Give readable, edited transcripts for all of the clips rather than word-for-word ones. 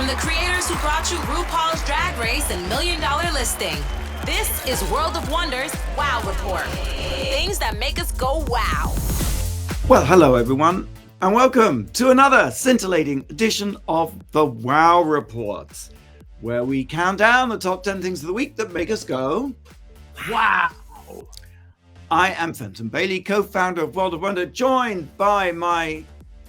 From the creators who brought you RuPaul's Drag Race and $1 Million Listing, this is World of Wonder's Wow Report. Things that make us go wow. Well, hello everyone, and welcome to another scintillating edition of the Wow Report, where we count down the top 10 things of the week that make us go wow. I am Fenton Bailey, co-founder of World of Wonder, joined by my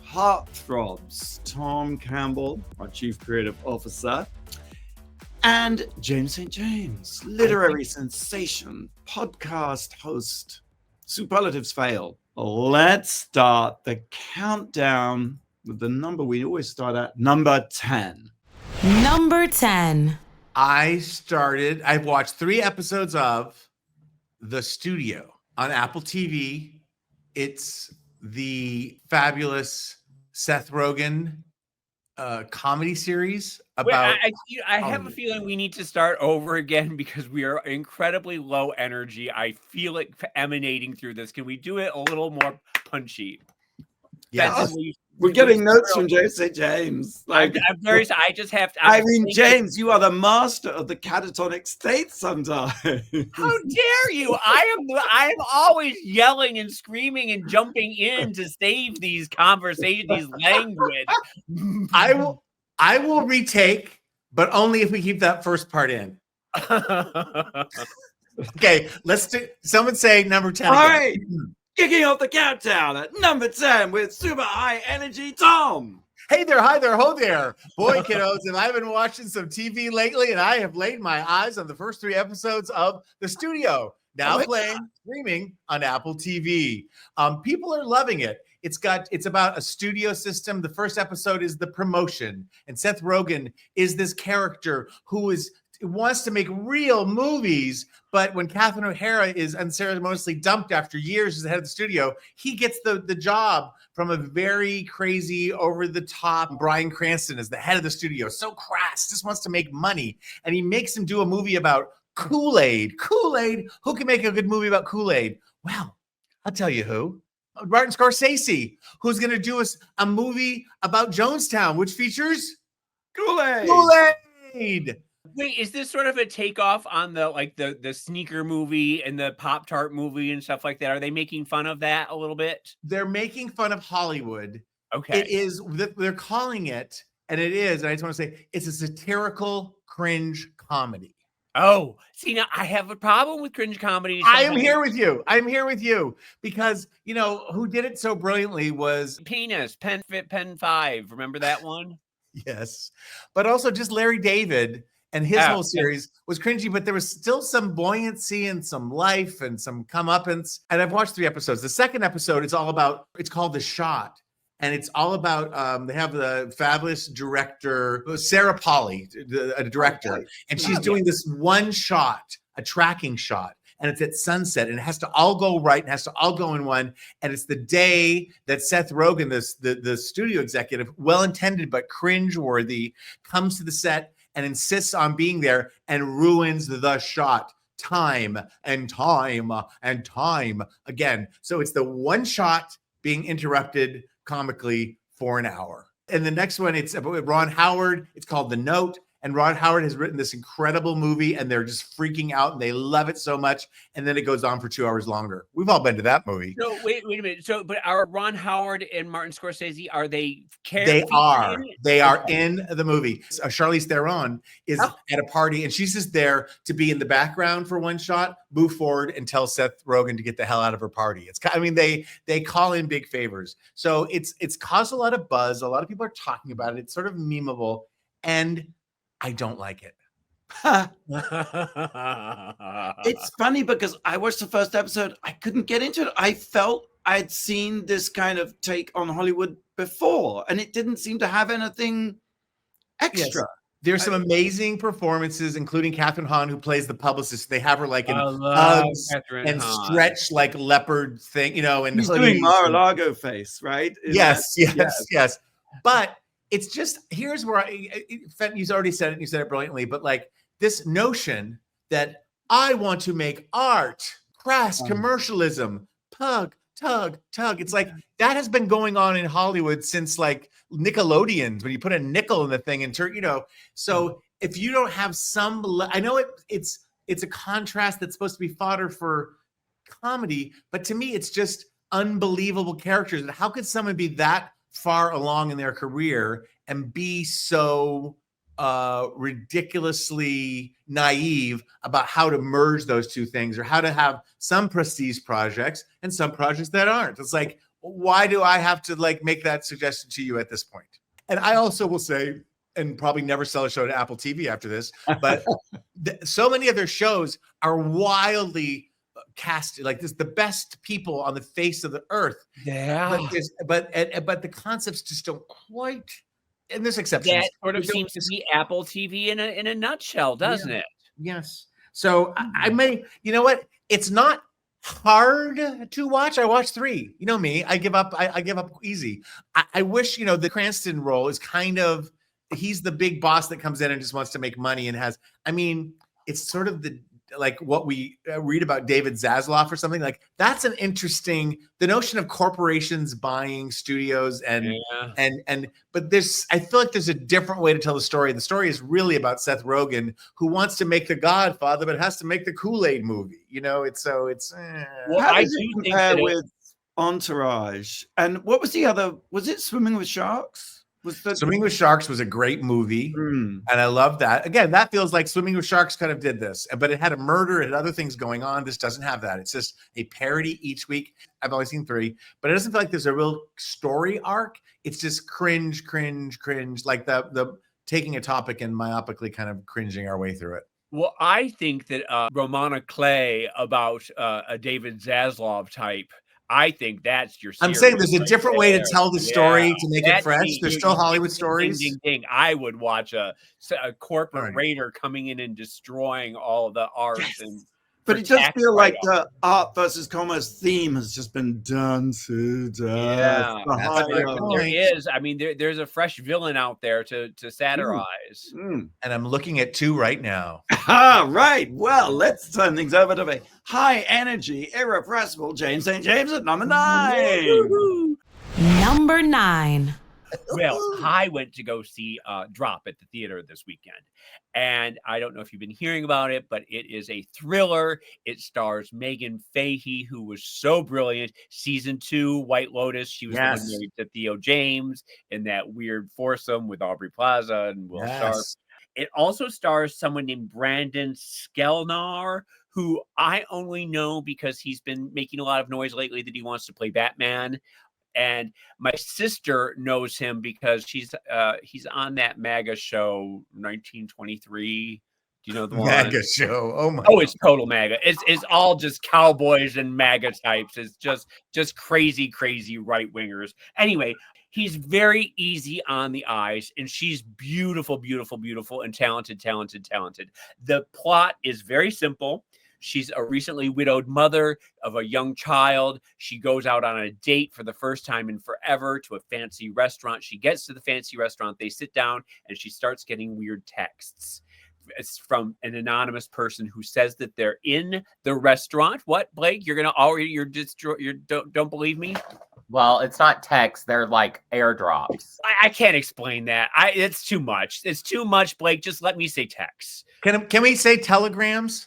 heartthrobs, Tom Campbell, our Chief Creative Officer, and James St. James, literary sensation, podcast host. Superlatives fail. Let's start the countdown with the number we always start at, number 10. Number 10. I've watched 3 episodes of The Studio on Apple TV. It's the fabulous Seth Rogen comedy series about... I have a feeling we need to start over again because we are incredibly low energy. I feel it emanating through this. Can we do it a little more punchy? Yeah. We're getting notes from James St. James. I'm very sorry. I just have to. James, you are the master of the catatonic state sometimes. How dare you? I am always yelling and screaming and jumping in to save these conversations, these language. I will retake, but only if we keep that first part in. Okay, let's do. Someone say number 10. All right. Kicking off the countdown at number 10 with super high energy Tom. Hey there, hi there, ho there. Boy, kiddos, and I've been watching some TV lately, and I have laid my eyes on the first 3 episodes of The Studio, now streaming on Apple TV. People are loving it. It's about a studio system. The first episode is the promotion, and Seth Rogen is this character who wants to make real movies, but when Kathryn O'Hara is unceremoniously dumped after years as the head of the studio, he gets the job from a very crazy, over-the-top Bryan Cranston as the head of the studio. So crass, just wants to make money. And he makes him do a movie about Kool-Aid. Kool-Aid? Who can make a good movie about Kool-Aid? Well, I'll tell you who. Martin Scorsese, who's going to do a movie about Jonestown, which features Kool-Aid. Kool-Aid. Wait, is this sort of a takeoff on the sneaker movie and the Pop-Tart movie and stuff like that? Are they making fun of that a little bit? They're making fun of Hollywood. Okay. It is, they're calling it, and it is, and I just want to say, it's a satirical cringe comedy. Oh, see, now I have a problem with cringe comedy. I am here with you. I'm here with you because, who did it so brilliantly was... Penis, Pen 5. Remember that one? Yes. But also just Larry David... And his whole series was cringy, but there was still some buoyancy and some life and some comeuppance. And I've watched 3 episodes. The second episode is it's called The Shot. And it's all about, they have the fabulous director, Sarah Polley, a director. And she's doing this one shot, a tracking shot. And it's at sunset, and it has to all go right, and has to all go in one. And it's the day that Seth Rogen, the studio executive, well-intended but cringe-worthy, comes to the set and insists on being there and ruins the shot time and time and time again. So it's the one shot being interrupted comically for an hour. And the next one, it's about Ron Howard. It's called The Note. And Ron Howard has written this incredible movie, and they're just freaking out, and they love it so much. And then it goes on for 2 hours longer. We've all been to that movie. So wait a minute. So, but are Ron Howard and Martin Scorsese, are they? They are. They are in the movie. Charlize Theron is at a party, and she's just there to be in the background for one shot, move forward, and tell Seth Rogen to get the hell out of her party. They call in big favors. So it's caused a lot of buzz. A lot of people are talking about it. It's sort of memeable, and I don't like it. It's funny because I watched the first episode. I couldn't get into it. I felt I'd seen this kind of take on Hollywood before, and it didn't seem to have anything extra. Yes. There's some amazing performances, including Kathryn Hahn, who plays the publicist. They have her like in hugs and stretched like leopard thing, and he's doing Mar-a-Lago face, right? Yes. But it's just, here's where you've already said it, and you said it brilliantly, but like this notion that I want to make art, crass commercialism, pug, tug. It's like that has been going on in Hollywood since like Nickelodeon's, when you put a nickel in the thing and turn, so if you don't have I know it's a contrast that's supposed to be fodder for comedy, but to me it's just unbelievable characters. And how could someone be that far along in their career and be so ridiculously naive about how to merge those two things, or how to have some prestige projects and some projects that aren't? It's like, why do I have to like make that suggestion to you at this point? And I also will say, and probably never sell a show to Apple TV after this, but so many of their shows are wildly cast like this, the best people on the face of the earth. Yeah. But the concepts just don't quite, and there's exceptions. That sort of seems to be Apple TV in a nutshell, doesn't it? Yes. So I may, you know what? It's not hard to watch. I watched 3. You know me, I give up. I give up easy. I wish, the Cranston role is kind of, he's the big boss that comes in and just wants to make money and has, it's sort of like what we read about David Zaslav or something like that's an interesting, the notion of corporations buying studios but I feel like there's a different way to tell the story. The story is really about Seth Rogen, who wants to make The Godfather, but has to make the Kool-Aid movie. Well, how does it compare with Entourage? And what was the other? Was it Swimming with Sharks? Swimming with Sharks was a great movie, and I love that. Again, that feels like Swimming with Sharks kind of did this, but it had a murder, it had other things going on. This doesn't have that. It's just a parody each week. I've only seen 3, but it doesn't feel like there's a real story arc. It's just cringe, like the taking a topic and myopically kind of cringing our way through it. Well, I think that Romana Clay about a David Zaslav type, I think that's your series. I'm saying there's a different way to tell the story to make it fresh. There's still Hollywood stories. Ding. I would watch a corporate raider coming in and destroying all the art. Yes. But it does feel like the art versus commerce theme has just been done to death. Yeah, there is. There's a fresh villain out there to satirize. And I'm looking at 2 right now. Right. Well, let's turn things over to the high energy, irrepressible Jane St. James at number 9. Number 9. Well, I went to go see Drop at the theater this weekend. And I don't know if you've been hearing about it, but it is a thriller. It stars Megan Fahey, who was so brilliant. Season 2, White Lotus. She was the one married to Theo James in that weird foursome with Aubrey Plaza and Will Sharp. It also stars someone named Brandon Skelnar, who I only know because he's been making a lot of noise lately that he wants to play Batman. And my sister knows him because he's on that MAGA show 1923. Do you know the one? MAGA show? Oh, it's total MAGA. It's all just cowboys and MAGA types. It's just crazy right wingers. Anyway, he's very easy on the eyes, and she's beautiful, and talented. The plot is very simple. She's a recently widowed mother of a young child. She goes out on a date for the first time in forever to a fancy restaurant. She gets to the fancy restaurant. They sit down, and she starts getting weird texts. It's from an anonymous person who says that they're in the restaurant. What, Blake? You're don't believe me? Well, it's not text. They're like airdrops. I can't explain that. It's too much. It's too much, Blake. Just let me say text. Can we say telegrams?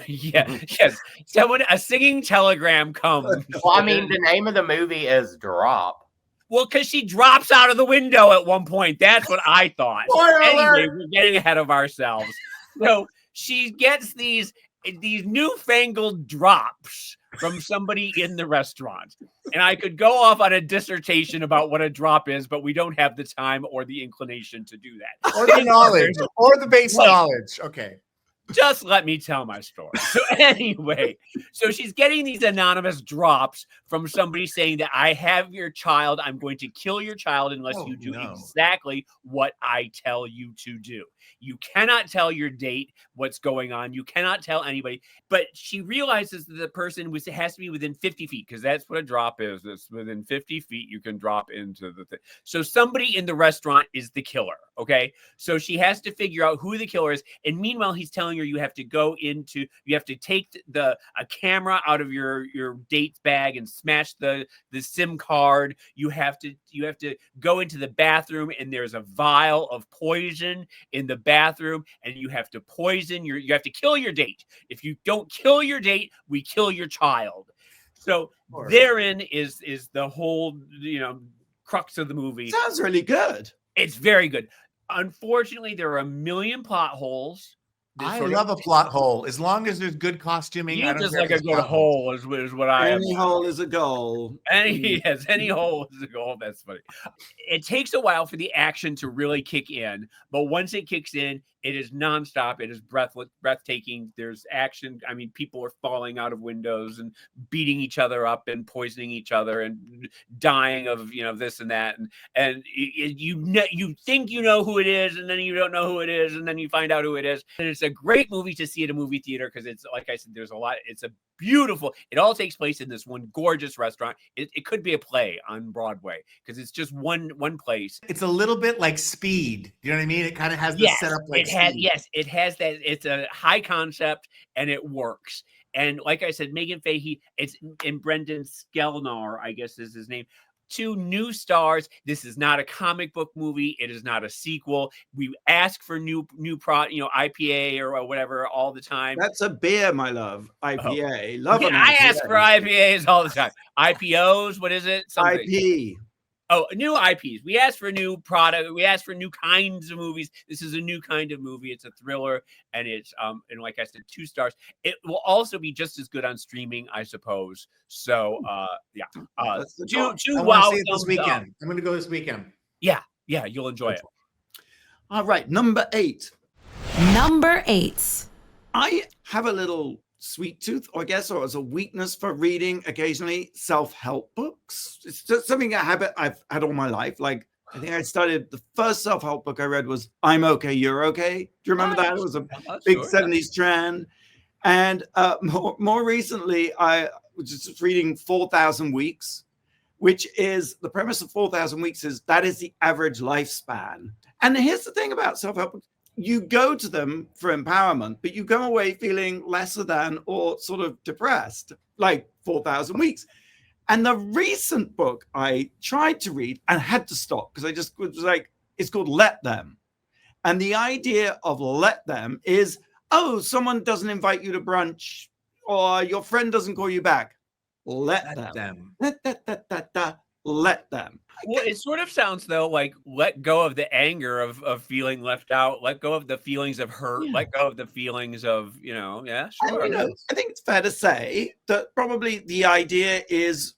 Yes. Someone, a singing telegram comes. Well, the name of the movie is Drop. Well, because she drops out of the window at one point. That's what I thought. Anyway, we're getting ahead of ourselves. So she gets these newfangled drops from somebody in the restaurant. And I could go off on a dissertation about what a drop is, but we don't have the time or the inclination to do that. Or the knowledge, or the base knowledge. Okay. Just let me tell my story. So anyway, so she's getting these anonymous drops from somebody saying that I have your child. I'm going to kill your child unless you do exactly what I tell you to do. You cannot tell your date what's going on. You cannot tell anybody. But she realizes that the person has to be within 50 feet because that's what a drop is. It's within 50 feet you can drop into the thing. So somebody in the restaurant is the killer, okay? So she has to figure out who the killer is. And meanwhile, he's telling telling her you have to take a camera out of your date's bag and smash the SIM card. You have to go into the bathroom, and there's a vial of poison in the bathroom, and you have to you have to kill your date. If you don't kill your date, we kill your child. So therein is the whole, crux of the movie. Sounds really good. It's very good. Unfortunately, there are a million plot holes. I love a plot hole as long as there's good costuming. You just like a good hole is what I am. Any hole is a goal. Any hole is a goal. That's funny. It takes a while for the action to really kick in, but once it kicks in, it is nonstop. It is breathtaking. There's action. I mean, people are falling out of windows and beating each other up and poisoning each other and dying of this and that. And you think you know who it is, and then you don't know who it is, and then you find out who it is. And it's a great movie to see at a movie theater because it's, like I said, there's a lot. It's a beautiful. It all takes place in this one gorgeous restaurant. It could be a play on Broadway because it's just one place. It's a little bit like Speed. You know what I mean? It kind of has the setup like Speed. It has that. It's a high concept and it works. And like I said, Megan Fahey, and Brendan Skellnar, I guess is his name. 2 new stars. This is not a comic book movie. It is not a sequel. We ask for new IPA or whatever all the time. That's a beer, my love. IPA. Oh. Love an IPA. I ask for IPAs all the time. IPOs. What is it? Something. IP. Oh, new IPs. We ask for new product. We ask for new kinds of movies. This is a new kind of movie. It's a thriller, and it's and like I said, 2 stars. It will also be just as good on streaming, I suppose. So, yeah. Wow! This weekend. I'm going to go this weekend. Yeah, you'll enjoy it. All right, number 8. Number 8. I have a little sweet tooth, I guess, or as a weakness for reading occasionally self-help books. It's just something I've had all my life. Like, I think I started, the first self-help book I read was I'm Okay, You're Okay. Do you remember that? It was a big 70s trend. And more recently, I was just reading 4,000 Weeks, which is, the premise of 4,000 Weeks is that is the average lifespan. And here's the thing about self-help books. You go to them for empowerment, but you go away feeling lesser than or sort of depressed, like 4,000 Weeks. And the recent book I tried to read and had to stop because I just was like, it's called Let Them. And the idea of Let Them is, someone doesn't invite you to brunch or your friend doesn't call you back. Let them. Let them. Well, it sort of sounds though like let go of the anger of feeling left out, let go of the feelings of hurt, let go of the feelings of, sure. And, I think it's fair to say that probably the idea is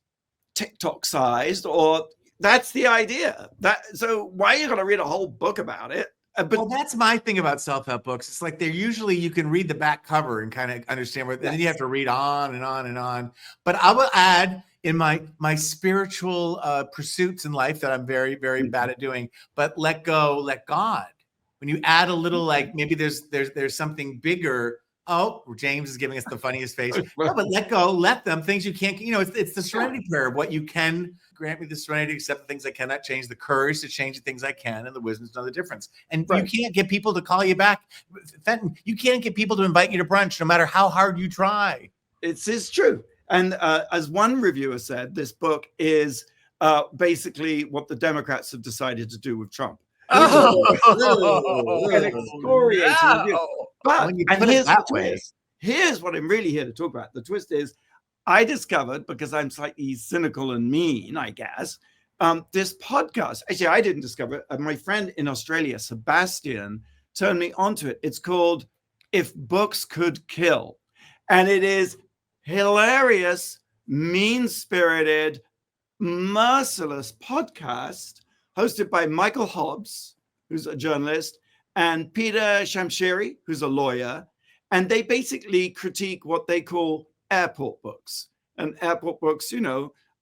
TikTok sized, or that's the idea. So why are you going to read a whole book about it? Well, that's my thing about self-help books. It's like they're usually, you can read the back cover and kind of understand and then you have to read on and on and on. But I will add, in my spiritual pursuits in life that I'm very, very bad at doing, but let go, let God. When you add a little, like maybe there's something bigger. Oh, James is giving us the funniest face. No, but let go, let them. Things you can't, it's the serenity prayer of what you can. Grant me the serenity to accept the things I cannot change, the courage to change the things I can, and the wisdom to know the difference. And you can't get people to call you back. Fenton, you can't get people to invite you to brunch no matter how hard you try. It's true. And as one reviewer said, this book is basically what the Democrats have decided to do with Trump. But here's what I'm really here to talk about. The twist is, I discovered, because I'm slightly cynical and mean, I guess, this podcast. Actually, I didn't discover it. My friend in Australia, Sebastian, turned me onto it. It's called If Books Could Kill. And it is hilarious, mean-spirited, merciless podcast hosted by Michael Hobbs, who's a journalist, and Peter Shamshiri, who's a lawyer. And they basically critique what they call airport books. And airport books,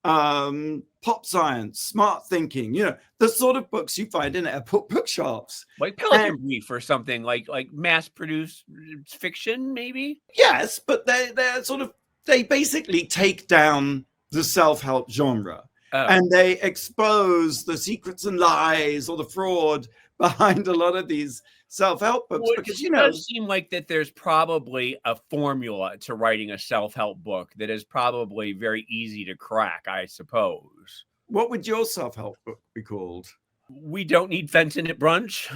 pop science, smart thinking, the sort of books you find in airport bookshops. Like Pelican Brief or something, like mass-produced fiction, maybe? Yes, but they basically take down the self-help genre. And they expose the secrets and lies or the fraud, behind a lot of these self-help books because, it does seem like that there's probably a formula to writing a self-help book that is probably very easy to crack, I suppose. What would your self-help book be called? We Don't Need Fenton at Brunch.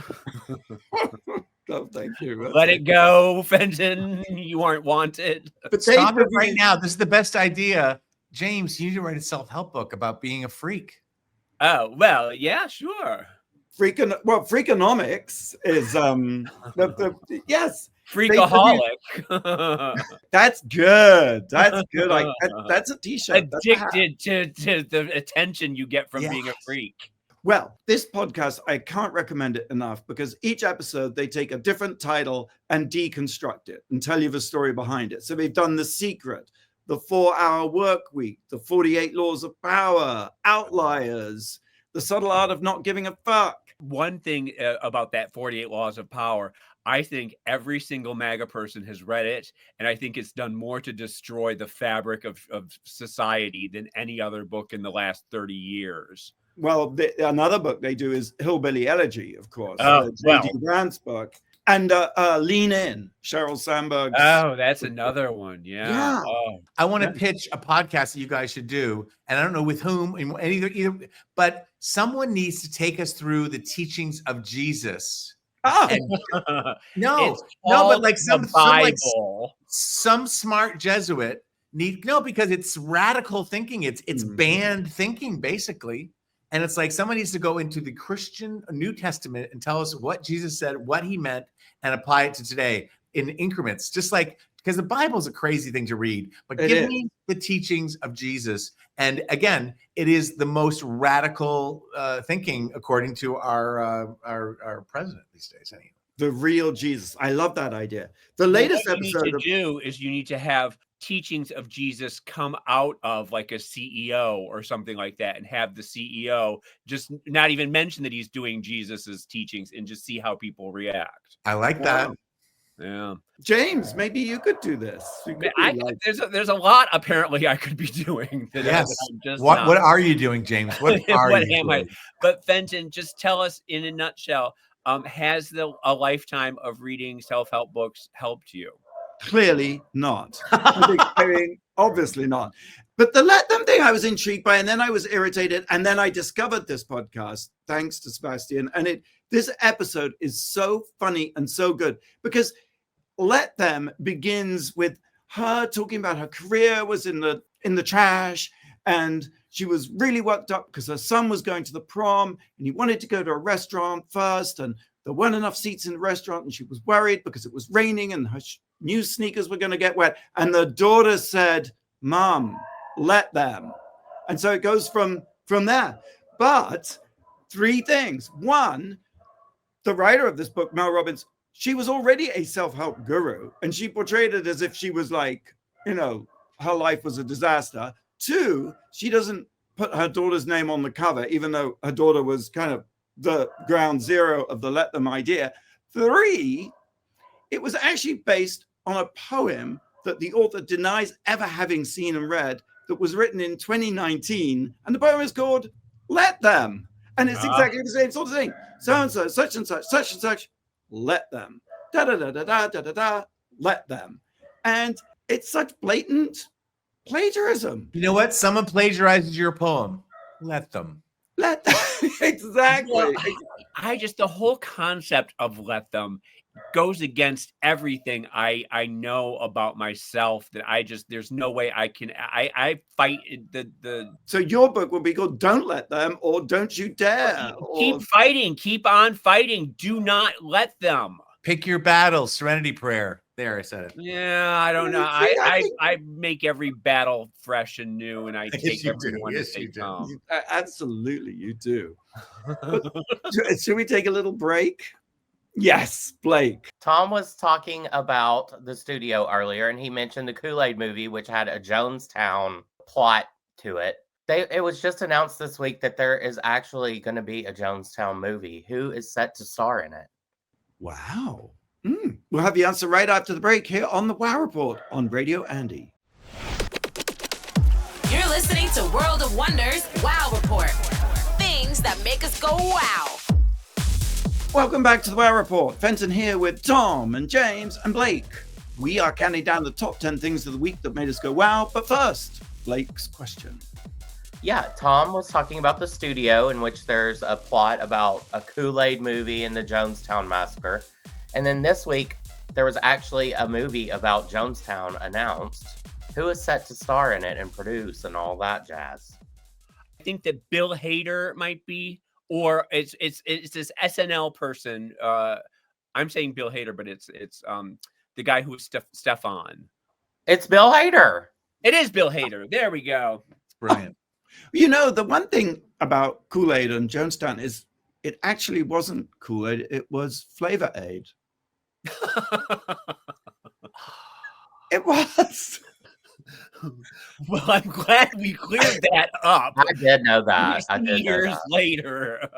Oh, thank you. Let it go, Fenton. You aren't wanted. But stop it right now. This is the best idea. James, you need to write a self-help book about being a freak. Oh, well, yeah, sure. Freakonomics is yes. Freakaholic. That's good. That's good. Like that's a t-shirt. Addicted to the attention you get from being a freak. Well, this podcast, I can't recommend it enough because each episode they take a different title and deconstruct it and tell you the story behind it. So they've done The Secret, The 4-Hour Work Week, The 48 Laws of Power, Outliers, The Subtle Art of Not Giving a Fuck. One thing about that 48 Laws of Power, I think every single MAGA person has read it, and I think it's done more to destroy the fabric of society than any other book in the last 30 years. Well, another book they do is Hillbilly Elegy, of course. J.D. Grant's book. And Lean In, Sheryl Sandberg. Oh, that's another one. Yeah. Oh. I want to pitch a podcast that you guys should do. And I don't know with whom, either, but someone needs to take us through the teachings of Jesus. Oh, but like some smart Jesuit because it's radical thinking. It's banned thinking, basically. And it's like someone needs to go into the Christian New Testament and tell us what Jesus said, what he meant, and apply it to today in increments. Just like, because the Bible is a crazy thing to read, but give me the teachings of Jesus. And again, it is the most radical thinking according to our president these days. Anyway. The real Jesus. I love that idea. The latest episode you need to have teachings of Jesus come out of like a CEO or something like that, and have the CEO just not even mention that he's doing Jesus's teachings and just see how people react. I like that. Yeah. James, maybe you could do this. There's a lot apparently I could be doing. What are you doing, James? What am I? But Fenton, just tell us in a nutshell, has a lifetime of reading self-help books helped you? Clearly not. I mean, obviously not. But the Let Them thing I was intrigued by, and then I was irritated, and then I discovered this podcast thanks to Sebastian. And this episode is so funny and so good because Let Them begins with her talking about her career was in the trash, and she was really worked up because her son was going to the prom and he wanted to go to a restaurant first, and there weren't enough seats in the restaurant, and she was worried because it was raining and her new sneakers were going to get wet. And the daughter said, "Mom, let them." And so it goes from there. But 3 things. One, the writer of this book, Mel Robbins, she was already a self-help guru, and she portrayed it as if she was like, her life was a disaster. 2, she doesn't put her daughter's name on the cover, even though her daughter was kind of the ground zero of the Let Them idea. 3, it was actually based on a poem that the author denies ever having seen and read that was written in 2019. And the poem is called Let Them. And it's exactly the same sort of thing. So-and-so, such and such, let them. Da-da-da-da-da-da-da, let them. And it's such blatant plagiarism. You know what? Someone plagiarizes your poem. Let them. Let them. Exactly. Well, the whole concept of let them goes against everything I know about myself, that there's no way I fight the. So your book will be called Don't Let Them, or Don't You Dare. Keep fighting, keep on fighting. Do not let them. Pick your battle, Serenity Prayer. There, I said it. Yeah, I don't know. I make every battle fresh and new, and I take everyone as they come. Absolutely, you do. Should we take a little break? Yes, Blake. Tom was talking about the studio earlier, and he mentioned the Kool-Aid movie, which had a Jonestown plot to it. It was just announced this week that there is actually going to be a Jonestown movie. Who is set to star in it? Wow. We'll have the answer right after the break here on the Wow Report on Radio Andy. You're listening to World of Wonders Wow Report. Things that make us go wow. Welcome back to the Wow Report. Fenton here with Tom and James and Blake. We are counting down the top 10 things of the week that made us go wow. But first, Blake's question. Yeah, Tom was talking about the studio in which there's a plot about a Kool-Aid movie and the Jonestown Massacre. And then this week, there was actually a movie about Jonestown announced. Who is set to star in it and produce and all that jazz? I think that Bill Hader might be, or it's this SNL person. I'm saying Bill Hader, but it's the guy who was Stefan. It's Bill Hader. It is Bill Hader. There we go. It's brilliant. You know, the one thing about Kool-Aid and Jonestown is it actually wasn't Kool-Aid, it was Flavor Aid. It was. Well, I'm glad we cleared that up. I did know that. I did know Years that. later.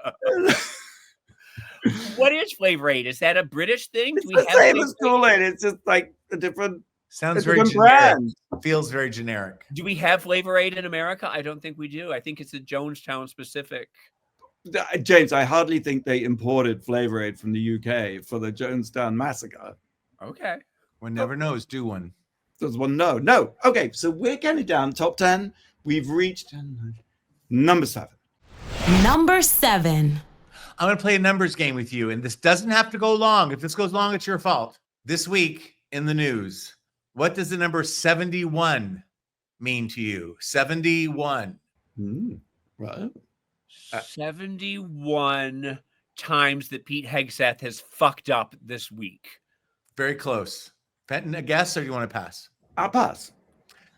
What is Flavor Aid? Is that a British thing? It's the same as Kool-Aid. It's just like a different Sounds a very different generic. brand. Feels very generic. Do we have Flavor Aid in America? I don't think we do. I think it's a Jonestown specific. James, I hardly think they imported Flavor Aid from the UK for the Jonestown Massacre. Okay. One never knows. Do one. There's one. No. Okay, so we're counting down top 10. We've reached number 7. Number 7. I'm going to play a numbers game with you, and this doesn't have to go long. If this goes long, it's your fault. This week in the news, what does the number 71 mean to you? 71. Right. 71 times that Pete Hegseth has fucked up this week. Very close. Fenton, a guess, or do you want to pass? I'll pass.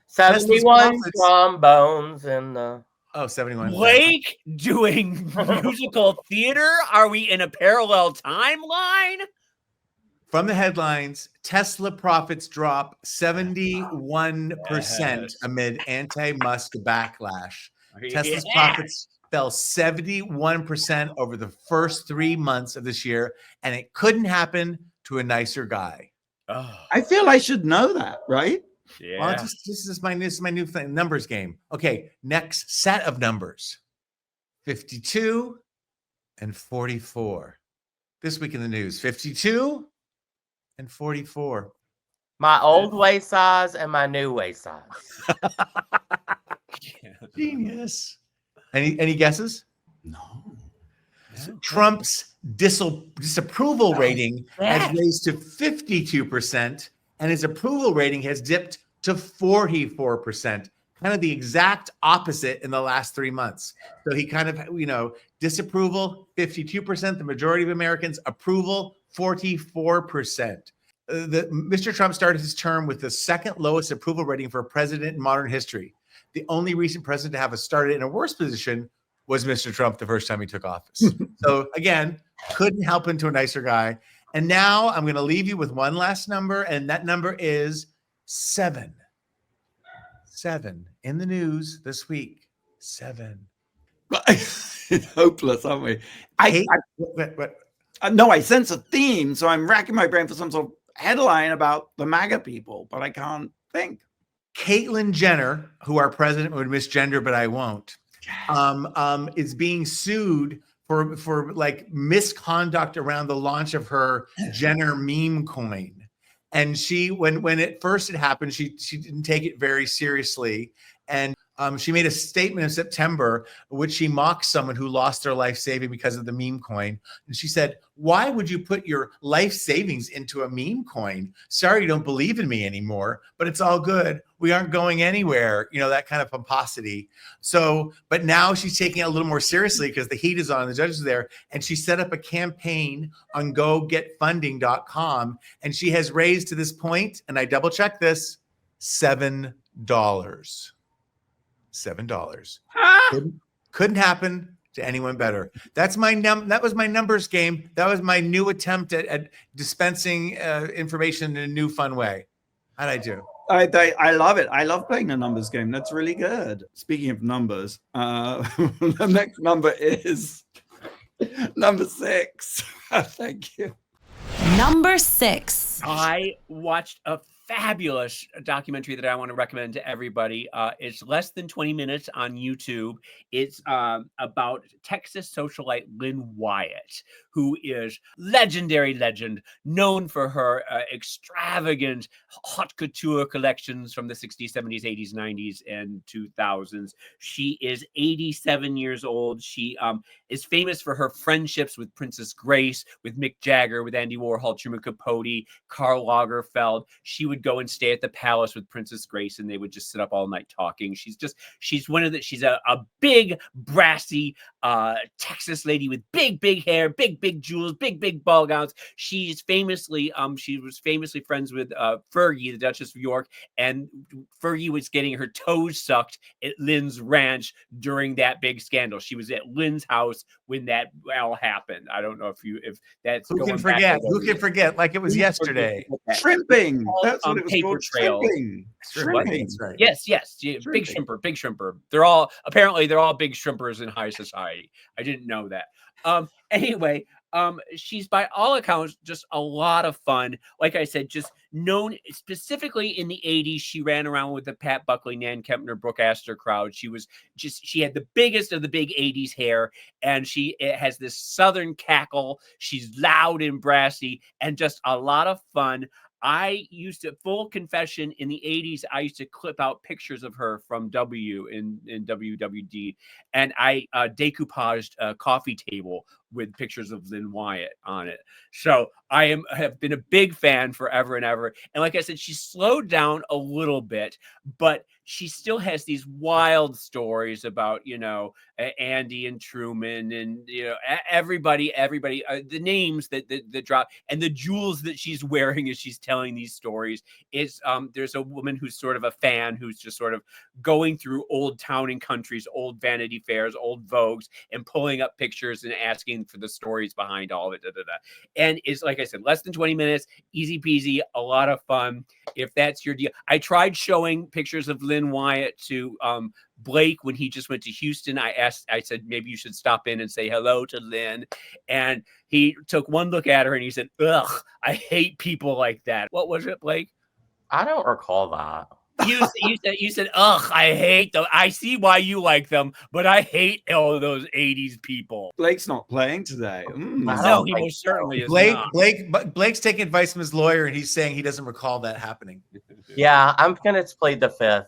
71 trombones in the... Oh, 71. Blake doing musical theater? Are we in a parallel timeline? From the headlines, Tesla profits drop 71% amid anti-Musk backlash. Tesla's profits fell 71% over the first 3 months of this year, and it couldn't happen to a nicer guy. Oh, I feel I should know that, right? yeah. Well, this is my new thing, numbers game. Okay, next set of numbers: 52 and 44. This week in the news: 52 and 44. My old waist size and my new waist size. Genius. Any guesses? No. Trump's disapproval rating has raised to 52%, and his approval rating has dipped to 44%. Kind of the exact opposite in the last 3 months. So he kind of, disapproval 52%, the majority of Americans; approval 44%. Mr. Trump started his term with the second lowest approval rating for a president in modern history. The only recent president to have started in a worse position was Mr. Trump the first time he took office. So again, couldn't help him to a nicer guy. And now I'm going to leave you with one last number, and that number is 7. 7 in the news this week. 7. It's hopeless, aren't we? No, I sense a theme, so I'm racking my brain for some sort of headline about the MAGA people, but I can't think. Caitlyn Jenner, who our president would misgender, but I won't, is being sued for like misconduct around the launch of her Jenner meme coin. And she, when it first had happened, she didn't take it very seriously. And she made a statement in September in which she mocked someone who lost their life saving because of the meme coin. And she said, "Why would you put your life savings into a meme coin? Sorry, you don't believe in me anymore, but it's all good. We aren't going anywhere." That kind of pomposity. So, but now she's taking it a little more seriously because the heat is on, the judges are there. And she set up a campaign on gogetfunding.com. And she has raised to this point, and I double checked this, $7. $7. Couldn't happen to anyone better. That's that was my numbers game. That was my new attempt at dispensing information in a new fun way. How'd I do? I love it. I love playing the numbers game. That's really good. Speaking of numbers, the next number is number 6. Thank you. Number 6. I watched a fabulous documentary that I want to recommend to everybody. It's less than 20 minutes on YouTube. It's about Texas socialite Lynn Wyatt, who is legendary legend, known for her extravagant haute couture collections from the 60s, 70s, 80s, 90s, and 2000s. She is 87 years old. She is famous for her friendships with Princess Grace, with Mick Jagger, with Andy Warhol, Truman Capote, Karl Lagerfeld. She would go and stay at the palace with Princess Grace, and they would just sit up all night talking. She's a big, brassy Texas lady with big hair, big jewels, big ball gowns. She was famously friends with Fergie, the Duchess of York, and Fergie was getting her toes sucked at Lynn's ranch during that big scandal. She was at Lynn's house when that all happened. I don't know if that's who going can forget? back. Who can forget? Like it was yesterday. Shrimping. That's what it was Paper called. trails. Shrimping. That's right. Yes, big shrimper. They're all big shrimpers in high society. I didn't know that. Anyway, she's by all accounts just a lot of fun. Like I said, just known specifically in the 80s. She ran around with the Pat Buckley, Nan Kempner, Brooke Astor crowd. She had the biggest of the big 80s hair, and it has this southern cackle. She's loud and brassy and just a lot of fun. Full confession, in the 80s, I used to clip out pictures of her from in WWD, and I decoupaged a coffee table with pictures of Lynn Wyatt on it. So I have been a big fan forever and ever. And like I said, she slowed down a little bit, but she still has these wild stories about, Andy and Truman and, everybody, the names that drop and the jewels that she's wearing as she's telling these stories. There's a woman who's sort of a fan who's just sort of going through old Town and Countries, old Vanity Fairs, old Vogues, and pulling up pictures and asking for the stories behind all of it. And it's, like I said, less than 20 minutes, easy peasy, a lot of fun. If that's your deal. I tried showing pictures of Lynn Wyatt to Blake when he just went to Houston. I said, maybe you should stop in and say hello to Lynn. And he took one look at her and he said, ugh, I hate people like that. What was it, Blake? I don't recall that. You said, ugh, I hate them. I see why you like them, but I hate all of those 80s people. Blake's not playing today. No, he most certainly is not. Blake's taking advice from his lawyer, and he's saying he doesn't recall that happening. Yeah, I'm going to plead the fifth.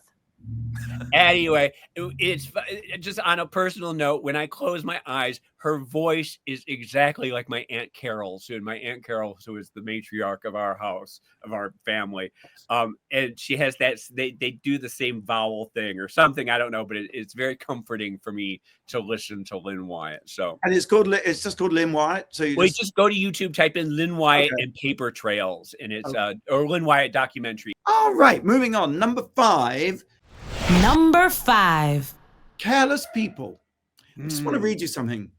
Anyway, it's just on a personal note, when I close my eyes, her voice is exactly like my Aunt Carol's, and my Aunt Carol, who is the matriarch of our house, of our family. And she has that, they do the same vowel thing or something. I don't know, but it's very comforting for me to listen to Lynn Wyatt. So, and it's just called Lynn Wyatt. So you just go to YouTube, type in Lynn Wyatt and Paper Trails, and it's or Lynn Wyatt documentary. All right, moving on. Number 5. Careless people. I just want to read you something.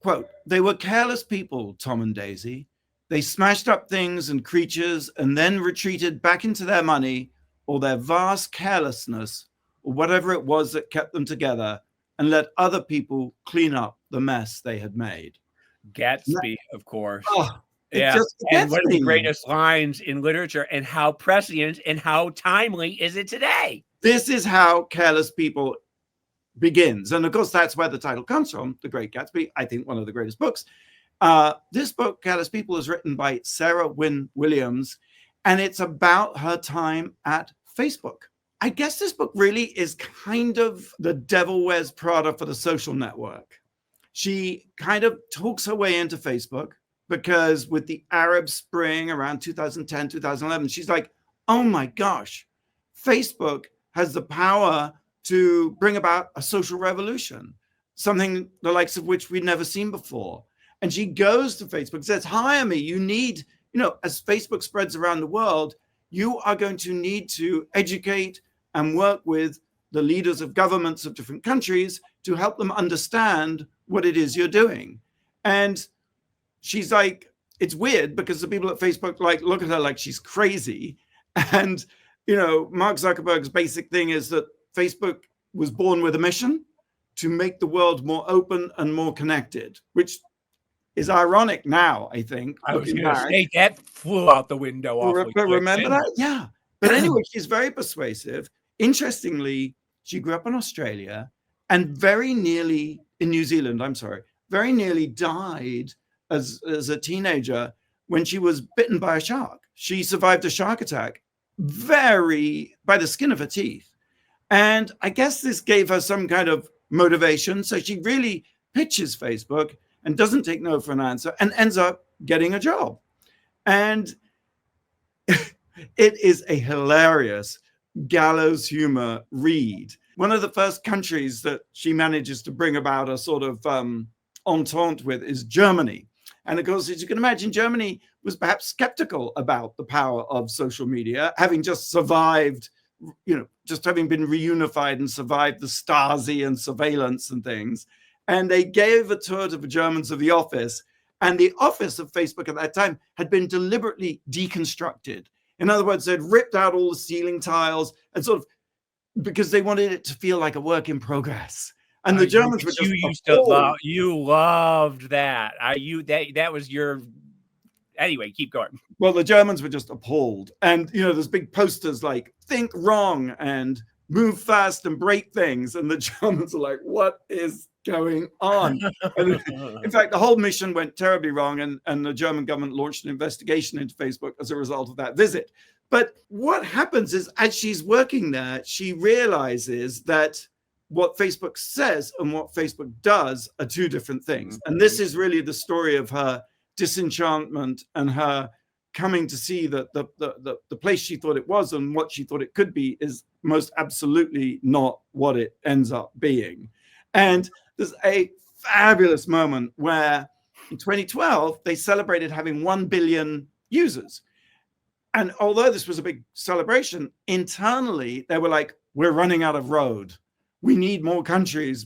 Quote, they were careless people, Tom and Daisy. They smashed up things and creatures and then retreated back into their money or their vast carelessness or whatever it was that kept them together and let other people clean up the mess they had made. Gatsby, of course. Oh, yeah, and one of the greatest lines in literature, and how prescient and how timely is it today? This is how Careless People begins. And of course, that's where the title comes from, The Great Gatsby, I think one of the greatest books. This book, Careless People, is written by Sarah Wynne Williams, and it's about her time at Facebook. I guess this book really is kind of the Devil Wears Prada for the social network. She kind of talks her way into Facebook because with the Arab Spring around 2010, 2011, she's like, oh my gosh, Facebook has the power to bring about a social revolution, something the likes of which we'd never seen before. And she goes to Facebook, says, hire me. You need, as Facebook spreads around the world, you are going to need to educate and work with the leaders of governments of different countries to help them understand what it is you're doing. And she's like, it's weird because the people at Facebook look at her like she's crazy. And, Mark Zuckerberg's basic thing is that Facebook was born with a mission to make the world more open and more connected, which, is ironic now, I think. I was looking going to back. say that flew out the window awfully quick. Remember that? Yeah. But anyway, she's very persuasive. Interestingly, she grew up in Australia and very nearly in New Zealand, very nearly died as a teenager when she was bitten by a shark. She survived a shark attack by the skin of her teeth. And I guess this gave her some kind of motivation. So she really pitches Facebook and doesn't take no for an answer and ends up getting a job. And it is a hilarious gallows humor read. One of the first countries that she manages to bring about a sort of entente with is Germany. And of course, as you can imagine, Germany was perhaps skeptical about the power of social media, having just survived, just having been reunified and survived the Stasi and surveillance and things. And they gave a tour to the Germans of the office. And the office of Facebook at that time had been deliberately deconstructed. In other words, they'd ripped out all the ceiling tiles and sort of, because they wanted it to feel like a work in progress. And the Germans were just you loved that. That was your. Anyway, keep going. Well, the Germans were just appalled. And, there's big posters like think wrong and move fast and break things. And the Germans are like, what is going on? And in fact, the whole mission went terribly wrong. And the German government launched an investigation into Facebook as a result of that visit. But what happens is, as she's working there, she realizes that what Facebook says and what Facebook does are two different things. And this is really the story of her disenchantment and her coming to see that the place she thought it was and what she thought it could be is most absolutely not what it ends up being. And there's a fabulous moment where in 2012, they celebrated having 1 billion users. And although this was a big celebration, internally, they were like, we're running out of road. We need more countries.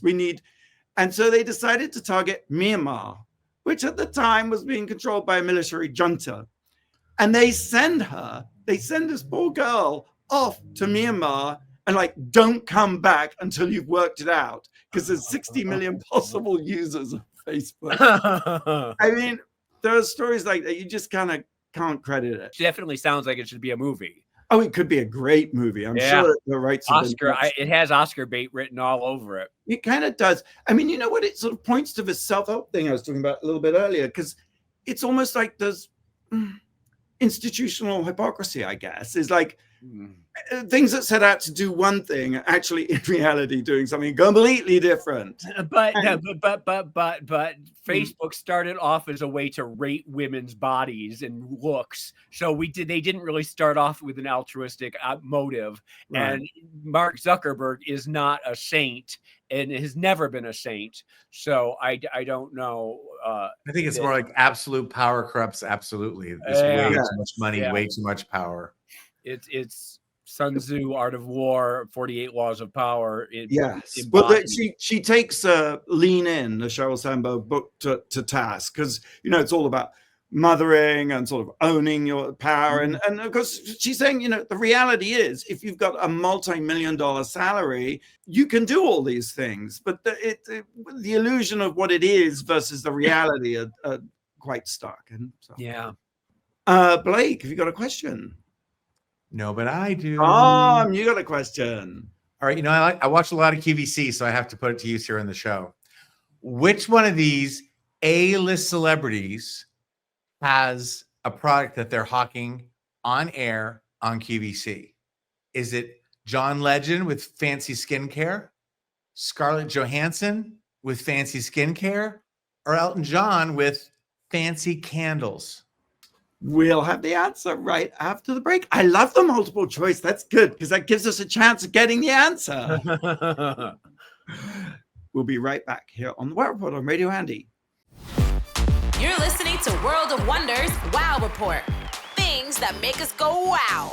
And so they decided to target Myanmar, which at the time was being controlled by a military junta. And they send this poor girl off to Myanmar and don't come back until you've worked it out, because there's 60 million possible users of Facebook. I mean, there are stories like that. You just kind of can't credit it. Definitely sounds like it should be a movie. Oh, it could be a great movie. I'm sure the rights Oscar. It has Oscar bait written all over it. It kind of does. I mean, it sort of points to the self-help thing I was talking about a little bit earlier, because it's almost like there's institutional hypocrisy, I guess. Is like things that set out to do one thing are actually in reality doing something completely different. But Facebook started off as a way to rate women's bodies and looks. So they didn't really start off with an altruistic motive. Right. And Mark Zuckerberg is not a saint and has never been a saint. So I don't know. I think it's more like absolute power corrupts absolutely. There's way too much money, way too much power. It's Sun Tzu, Art of War, 48 Laws of Power. Well, she takes Lean In, the Sheryl Sandberg book, to task, because it's all about mothering and sort of owning your power, and of course she's saying the reality is, if you've got a multi-million-dollar salary, you can do all these things, but the illusion of what it is versus the reality are quite stark. And so Blake, have you got a question? No, but I do. You got a question. All right. I watch a lot of QVC, so I have to put it to use here in the show. Which one of these A-list celebrities has a product that they're hawking on air on QVC? Is it John Legend with fancy skincare, Scarlett Johansson with fancy skincare, or Elton John with fancy candles? We'll have the answer right after the break. I love the multiple choice. That's good, because that gives us a chance of getting the answer. We'll be right back here on the Wow Report on Radio Andy. You're listening to World of Wonders Wow Report. Things that make us go wow.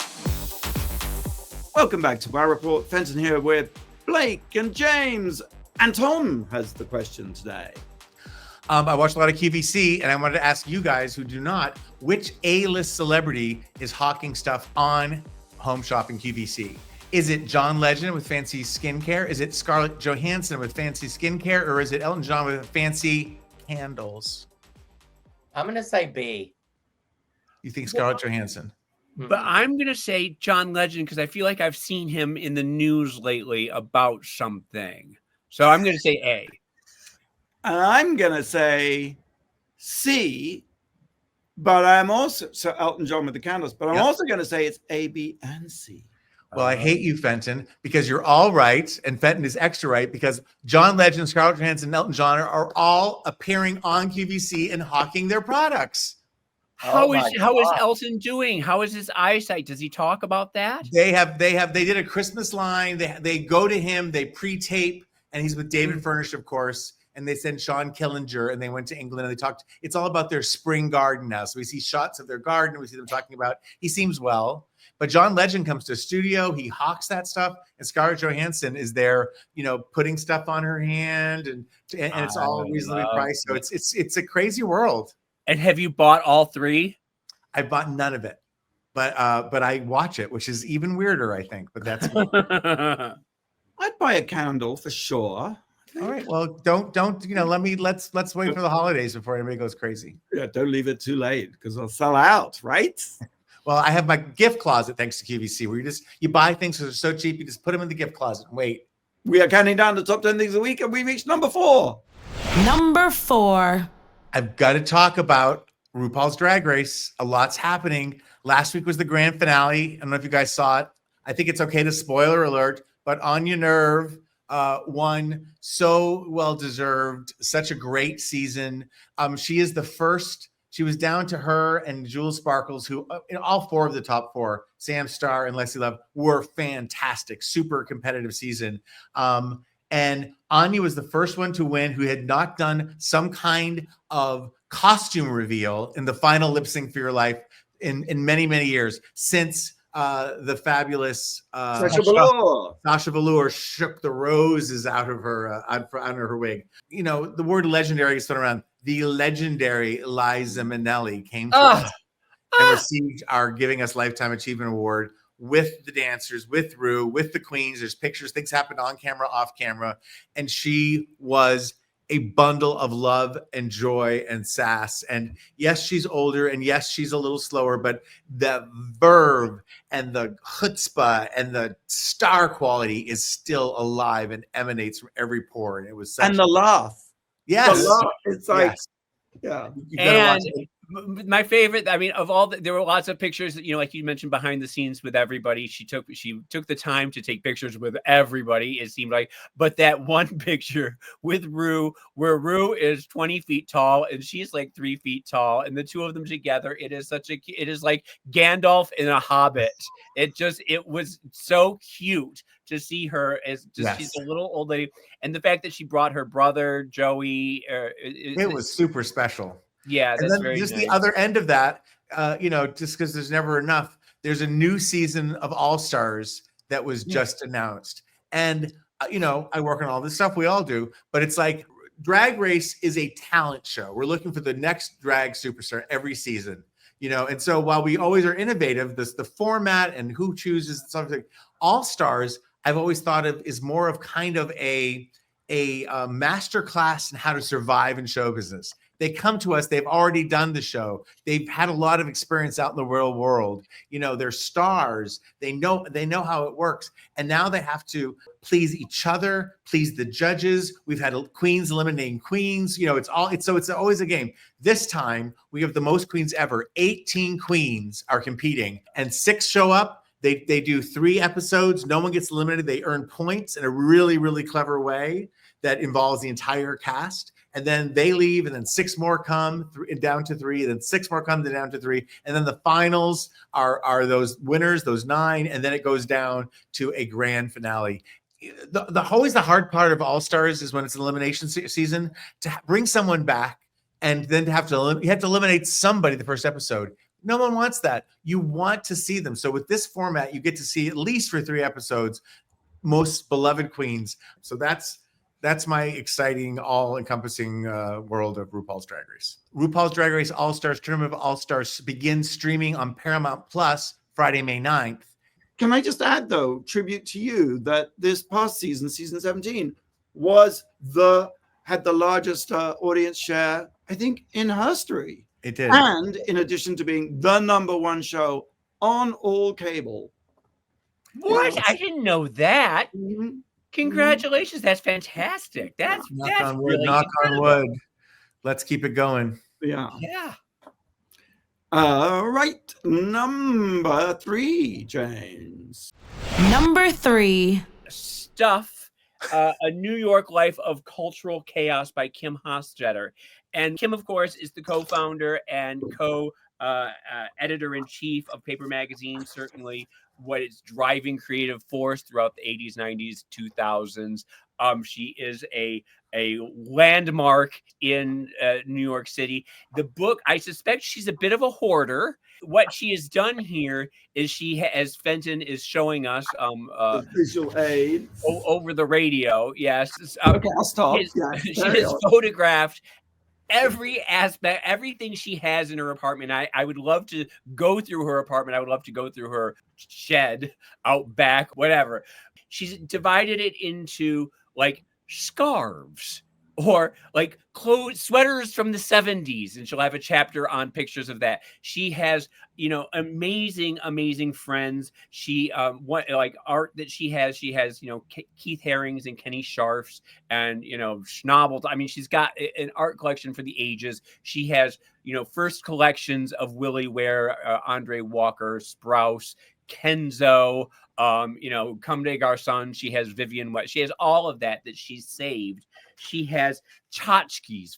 Welcome back to Wow Report. Fenton here with Blake and James. And Tom has the question today. I watched a lot of QVC, and I wanted to ask you guys who do not, which A-list celebrity is hawking stuff on Home Shopping QVC? Is it John Legend with fancy skincare? Is it Scarlett Johansson with fancy skincare? Or is it Elton John with fancy candles? I'm going to say B. You think Scarlett Johansson? But I'm going to say John Legend because I feel like I've seen him in the news lately about something. So I'm going to say A. And I'm going to say C, but I'm also, so Elton John with the candles, but I'm also going to say it's A, B, and C. Well, I hate you, Fenton, because you're all right, and Fenton is extra right because John Legend, Scarlett Johansson, and Elton John are all appearing on QVC and hawking their products. How is Elton doing? How is his eyesight? Does he talk about that? They did a Christmas line. They go to him, they pre-tape, and he's with David Furnish, of course. And they sent Sean Killinger, and they went to England and they talked. It's all about their spring garden now. So we see shots of their garden. We see them talking about. He seems well, but John Legend comes to a studio. He hawks that stuff, and Scarlett Johansson is there, putting stuff on her hand, and it's all reasonably priced. So it's a crazy world. And have you bought all three? I bought none of it, but I watch it, which is even weirder, I think. But that's me. I'd buy a candle for sure. All right. Well, don't let's wait for the holidays before anybody goes crazy. Yeah, don't leave it too late because they'll sell out, right? Well, I have my gift closet thanks to QVC, where you buy things that are so cheap, you just put them in the gift closet and wait. We are counting down the top 10 things a week, and we reached number 4. Number 4. I've got to talk about RuPaul's Drag Race. A lot's happening. Last week was the grand finale. I don't know if you guys saw it. I think it's okay to spoiler alert, but Anya Nerve won, so well deserved, such a great season. She is the first. She was down to her and Jules Sparkles, who in all 4 of the top 4, Sam Starr and Leslie Love, were fantastic, super competitive season. And Anya was the first one to win who had not done some kind of costume reveal in the final lip sync for your life in many, many years since the fabulous Sasha Velour shook the roses out of her her wig. The word legendary is thrown around. The legendary Liza Minnelli came to us and received our Giving Us Lifetime Achievement Award with the dancers, with Ru, with the queens. There's pictures, things happened on camera, off camera, and she was a bundle of love and joy and sass. And yes, she's older, and yes, she's a little slower, but the verve and the chutzpah and the star quality is still alive and emanates from every pore. And it was and the laugh. Yes, the laugh. It's like, yeah. And my favorite, of all there were lots of pictures, like you mentioned, behind the scenes with everybody. She took the time to take pictures with everybody, it seemed like. But that one picture with Ru, where Ru is 20 feet tall and she's like 3 feet tall, and the two of them together, it is like Gandalf in a Hobbit. It was so cute to see her as she's a little old lady, and the fact that she brought her brother Joey, it was super special. Yeah, that's and then very just nice. The other end of that, just because there's never enough, there's a new season of All Stars that was just announced. And, I work on all this stuff. We all do. But it's like Drag Race is a talent show. We're looking for the next drag superstar every season, And so while we always are innovative, the format and who chooses something, All Stars, I've always thought of is more of kind of a master class in how to survive in show business. They come to us. They've already done the show. They've had a lot of experience out in the real world. They're stars. They know how it works. And now they have to please each other, please the judges. We've had queens eliminating queens. It's always a game. This time we have the most queens ever. 18 queens are competing, and 6 show up. They do 3 episodes. No one gets eliminated. They earn points in a really, really clever way that involves the entire cast. And then they leave, and then 6 more come down to 3, and then 6 more come down to 3. And then the finals are those winners, those 9, and then it goes down to a grand finale. Always the hard part of All Stars is when it's an elimination season, to bring someone back and then you have to eliminate somebody the first episode. No one wants that. You want to see them. So with this format, you get to see at least for 3 episodes, most beloved queens. So that's my exciting, all-encompassing world of RuPaul's Drag Race. RuPaul's Drag Race All-Stars Tournament of All-Stars begins streaming on Paramount Plus Friday, May 9th. Can I just add, though, tribute to you, that this past season, season 17, had the largest audience share, I think, in history. It did. And in addition to being the #1 show on all cable. What? Yeah. I didn't know that. Mhm. Congratulations. That's fantastic. That's Knock on wood. really Knock on incredible. wood. Let's keep it going. Yeah. Yeah. Right. Number 3, James. Number 3. Stuff, A New York Life of Cultural Chaos by Kim Hofstetter. And Kim, of course, is the co-founder and editor-in-chief of Paper Magazine, certainly what is driving creative force throughout the 80s, 90s, 2000s. She is a landmark in New York City. The book, I suspect she's a bit of a hoarder. What she has done here is as Fenton is showing us The visual aids. over the radio, yes. Okay, I'll stop. She has photographed every aspect, everything she has in her apartment. I would love to go through her apartment. I would love to go through her shed out back, whatever. She's divided it into like scarves or like clothes, sweaters from the 70s, and she'll have a chapter on pictures of that. She has, amazing friends. She like art that she has, Keith Haring's and Kenny Scharf's and Schnabel. I mean, she's got an art collection for the ages. She has first collections of Willie Ware, Andre Walker, Sprouse, Kenzo, Comme des Garçons. She has Vivian West. She has all of that she's saved. She has tchotchkes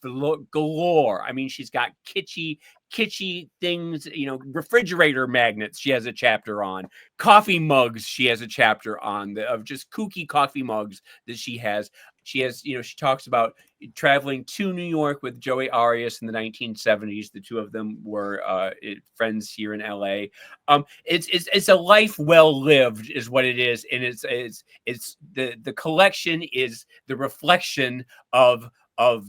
galore. I mean, she's got kitschy things, refrigerator magnets. She has a chapter on coffee mugs. She has a chapter on of just kooky coffee mugs that she has. She has, she talks about traveling to New York with Joey Arias in the 1970s. The two of them were friends here in LA. It's a life well lived, is what it is, and it's the collection is the reflection of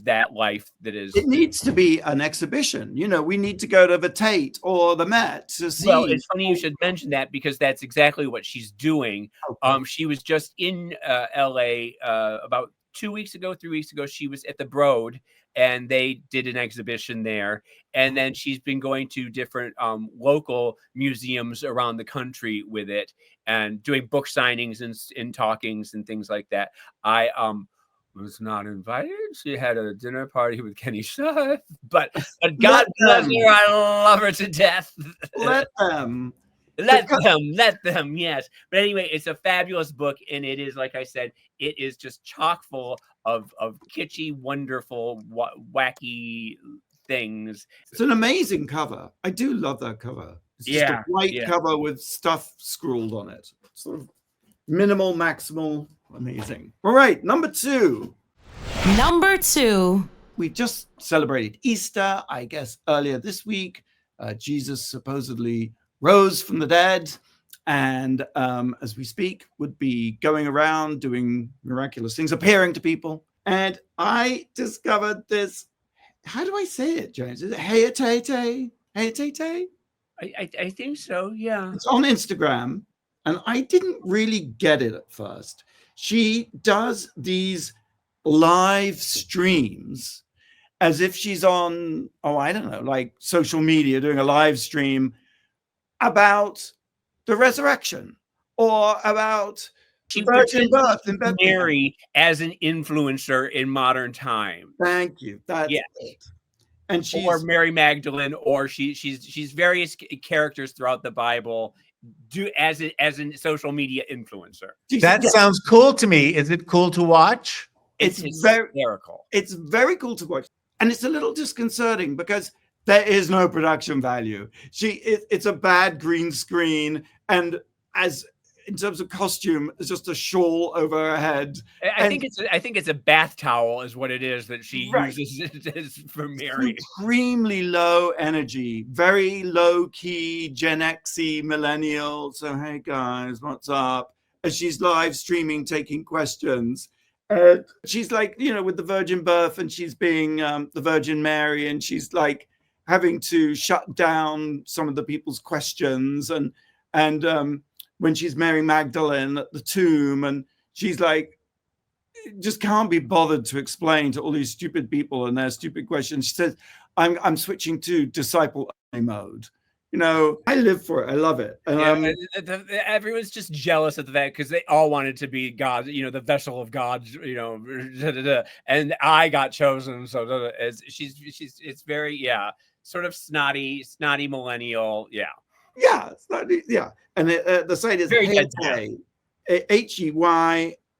that life that is. It needs to be an exhibition. We need to go to the Tate or the Met to see. Well, it's funny you should mention that because that's exactly what she's doing. Okay. She was just in LA about 3 weeks ago. She was at the Broad and they did an exhibition there. And then she's been going to different local museums around the country with it and doing book signings and talkings and things like that. I was not invited. She had a dinner party with Kenny Seth, but God bless her. I love her to death. Let them. Let them, yes. But anyway, it's a fabulous book, and it is, like I said, it is just chock full of kitschy, wonderful, wacky things. It's an amazing cover. I do love that cover. It's just a white cover with stuff scrawled on it. Sort of minimal, maximal, amazing. All right, number 2. Number 2. We just celebrated Easter, I guess, earlier this week. Jesus supposedly rose from the dead, and as we speak, would be going around doing miraculous things, appearing to people. And I discovered this. How do I say it, James? Is it Heyitatay? Heyitatay? I think so, yeah. It's on Instagram, and I didn't really get it at first. She does these live streams as if she's on, I don't know, like social media, doing a live stream about the resurrection or about virgin birth in Bethlehem. Mary as an influencer in modern time. Thank you. That's it. And she's or Mary Magdalene, or she's various characters throughout the Bible as a social media influencer. That sounds cool to me. Is it cool to watch? It's hysterical. It's very cool to watch, and it's a little disconcerting because there is no production value. It's a bad green screen, and in terms of costume, it's just a shawl over her head. I think it's a bath towel is what it is that she uses for Mary. Extremely low energy, very low key, Gen X-y millennial. So hey guys, what's up? As she's live streaming, taking questions. She's like, with the virgin birth, and she's being the Virgin Mary, and she's like having to shut down some of the people's questions, and when she's Mary Magdalene at the tomb, and she's like, just can't be bothered to explain to all these stupid people and their stupid questions. She says, I'm switching to disciple only mode. You know, I live for it. I love it. Everyone's just jealous of that because they all wanted to be God, the vessel of God, and I got chosen. So it's very, sort of snotty millennial. Yeah. Yeah. And the site is Very Heyitatay,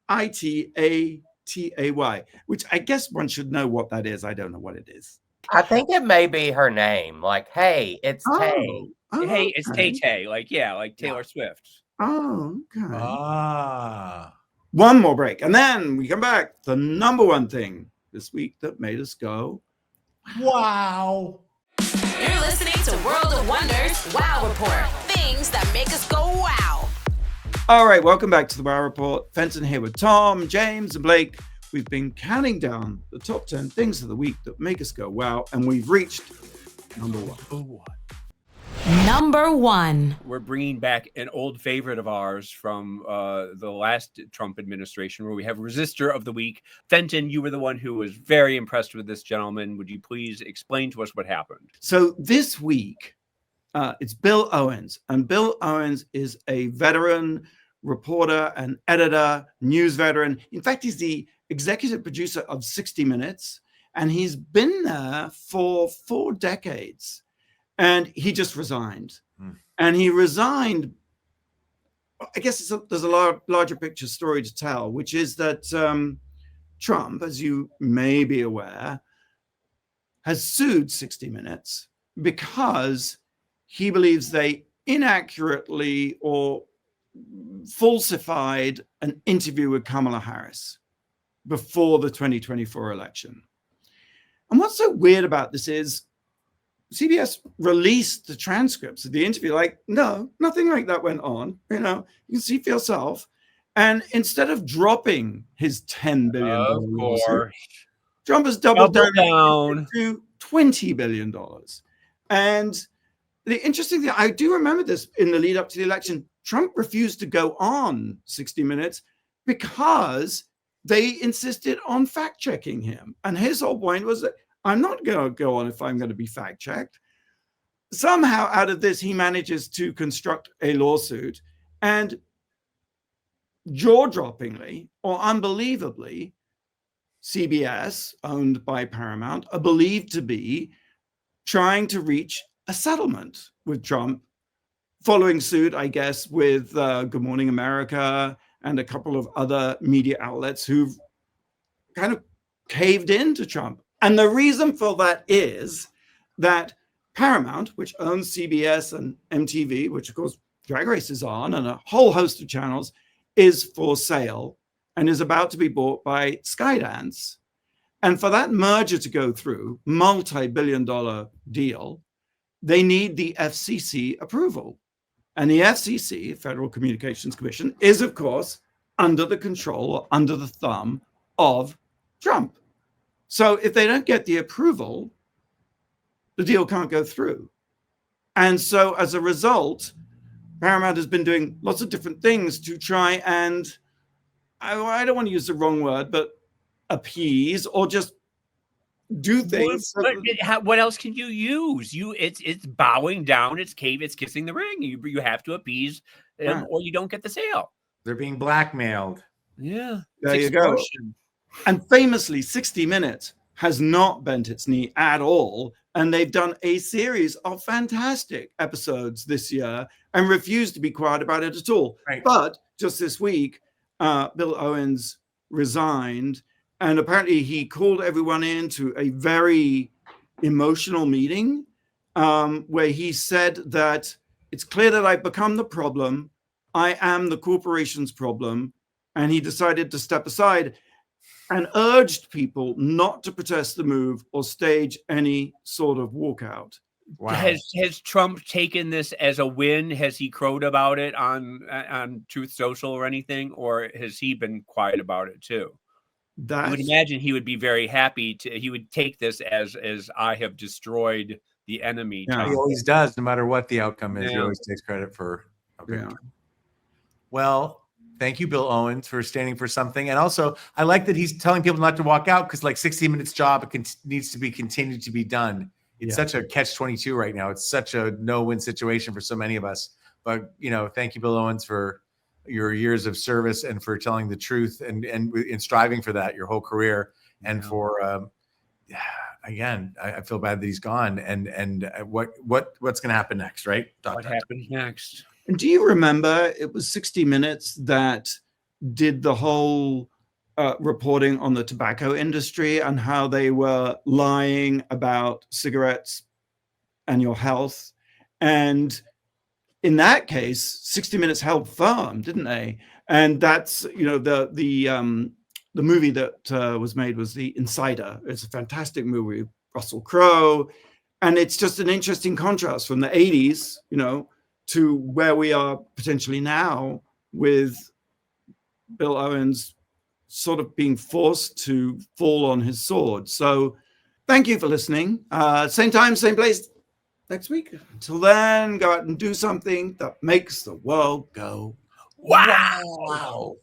Heyitatay, which I guess one should know what that is. I don't know what it is. I think it may be her name. Like, hey, it's Tay. Hey, it's Tay. Like Taylor Swift. Oh, okay. One more break. And then we come back. The number one thing this week that made us go, wow. You're listening to World of Wonders Wow Report. Things that make us go wow. All right, welcome back to the Wow Report. Fenton here with Tom, James, and Blake. We've been counting down the top 10 things of the week that make us go wow, and we've reached number one. Number one. We're bringing back an old favorite of ours from the last Trump administration, where we have Resistor of the week. Fenton, you were the one who was very impressed with this gentleman. Would you please explain to us what happened? So this week, it's Bill Owens, and Bill Owens is a veteran reporter and editor, news veteran. In fact, he's the executive producer of 60 Minutes, and he's been there for 4 decades. And he just resigned. And he resigned, I guess there's a larger picture story to tell, which is that Trump, as you may be aware, has sued 60 Minutes because he believes they inaccurately or falsified an interview with Kamala Harris before the 2024 election. And what's so weird about this is CBS released the transcripts of the interview, like, no, nothing like that went on. You can see for yourself. And instead of dropping his $10 billion lawsuit, Trump has doubled down to $20 billion. And the interesting thing, I do remember this in the lead up to the election, Trump refused to go on 60 Minutes because they insisted on fact checking him. And his whole point was that I'm not going to go on if I'm going to be fact checked. Somehow out of this, he manages to construct a lawsuit, and jaw-droppingly or unbelievably, CBS, owned by Paramount, are believed to be trying to reach a settlement with Trump, following suit, I guess, with Good Morning America and a couple of other media outlets who've kind of caved in to Trump. And the reason for that is that Paramount, which owns CBS and MTV, which of course Drag Race is on, and a whole host of channels, is for sale and is about to be bought by Skydance. And for that merger to go through, multi-billion-dollar deal, they need the FCC approval. And the FCC, Federal Communications Commission, is, of course, under the control or under the thumb of Trump. So if they don't get the approval, the deal can't go through. And so as a result, Paramount has been doing lots of different things to try and, I don't want to use the wrong word, but appease or just do things. What else can you use? It's bowing down, it's kissing the ring. You have to appease them, right, or you don't get the sale. They're being blackmailed. Yeah. There you go. And famously, 60 Minutes has not bent its knee at all. And they've done a series of fantastic episodes this year and refused to be quiet about it at all. Right. But just this week, Bill Owens resigned. And apparently he called everyone into a very emotional meeting where he said that it's clear that I've become the problem. I am the corporation's problem. And he decided to step aside and urged people not to protest the move or stage any sort of walkout. Wow. Has Trump taken this as a win? Has he crowed about it on Truth Social or anything? Or has he been quiet about it too? I would imagine he would be very happy he would take this as I have destroyed the enemy. Yeah, he always does, no matter what the outcome is. Yeah. He always takes credit for. Okay. Yeah. Well, thank you, Bill Owens, for standing for something. And also, I like that he's telling people not to walk out because, like, 60 Minutes job needs to be continued to be done. It's such a catch-22 right now. It's such a no-win situation for so many of us. But, thank you, Bill Owens, for your years of service and for telling the truth and striving for that your whole career. And for, again, I feel bad that he's gone. And what's going to happen next, right? What happens next? And do you remember it was 60 Minutes that did the whole reporting on the tobacco industry and how they were lying about cigarettes and your health? And in that case, 60 Minutes held firm, didn't they? And that's, the movie that was made was The Insider. It's a fantastic movie, Russell Crowe. And it's just an interesting contrast from the 80s, to where we are potentially now with Bill Owens sort of being forced to fall on his sword. So thank you for listening. Same time, same place next week. Until then, go out and do something that makes the world go wow.